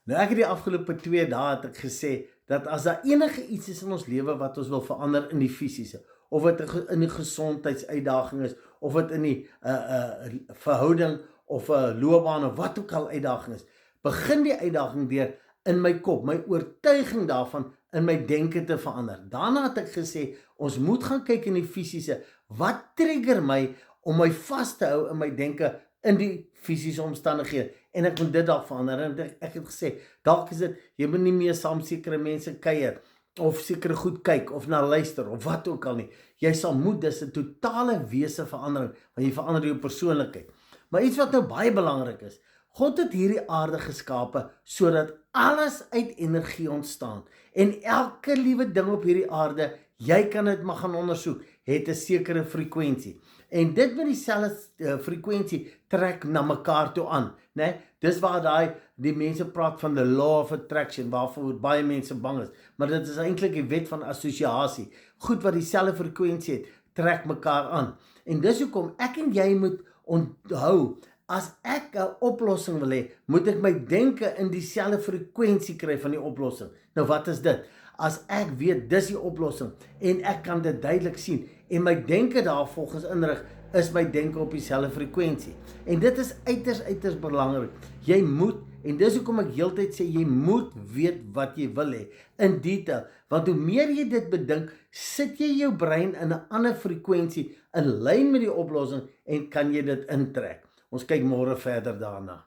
Nou ek het die afgelope 2 dae het ek gesê dat as daar enige iets is in ons lewe wat ons wil verander in die fisiese, of dit in die gesondheidsuitdaging is, of dit in die verhouding of 'n loopbaan of wat ook al uitdaging is, begin die uitdaging deur in my kop, my oortuiging daarvan in my denke te verander. Daarna het ek gesê ons moet gaan kyk in die fisiese, wat trigger my om my vas te hou in my denke in die fisiese omstandighede, en ek moet dit dalk verander. En ek het gesê, dalk is dit, jy moet nie meer saam sekere mense kuier, of sekere goed kyk, of na luister, of wat ook al nie. Jy sal moet, dis 'n totale wese verandering, want jy verander jou persoonlikheid. Maar iets wat nou baie belangrik is, God het hierdie aarde geskape, sodat alles uit energie ontstaan, en elke liewe ding op hierdie aarde, jy kan dit maar gaan ondersoek, het 'n sekere frekwensie. En dit met dieselfde frekwensie trek na mekaar toe aan, né? Dis waar die mense praat van the law of attraction, waarvoor baie mense bang is, maar dit is eintlik die wet van assosiasie. Goed wat dieselfde frekwensie het, trek mekaar aan. En dis hoekom ek en jy moet onthou, as ek 'n oplossing wil hê, moet ek my denke in dieselfde frekwensie kry van die oplossing. Nou wat is dit? As ek weet dis die oplossing en ek kan dit duidelik sien en my denke daarvolgens inrig, is my denke op dieselfde frekwensie. En dit is uiters belangrik. Jy moet, en dis hoekom ek heeltyd sê, jy moet weet wat jy wil hê in detail, want hoe meer jy dit bedink, sit jy jou brein in 'n ander frekwensie in lyn met die oplossing en kan jy dit intrek. Ons kyk môre verder daarna.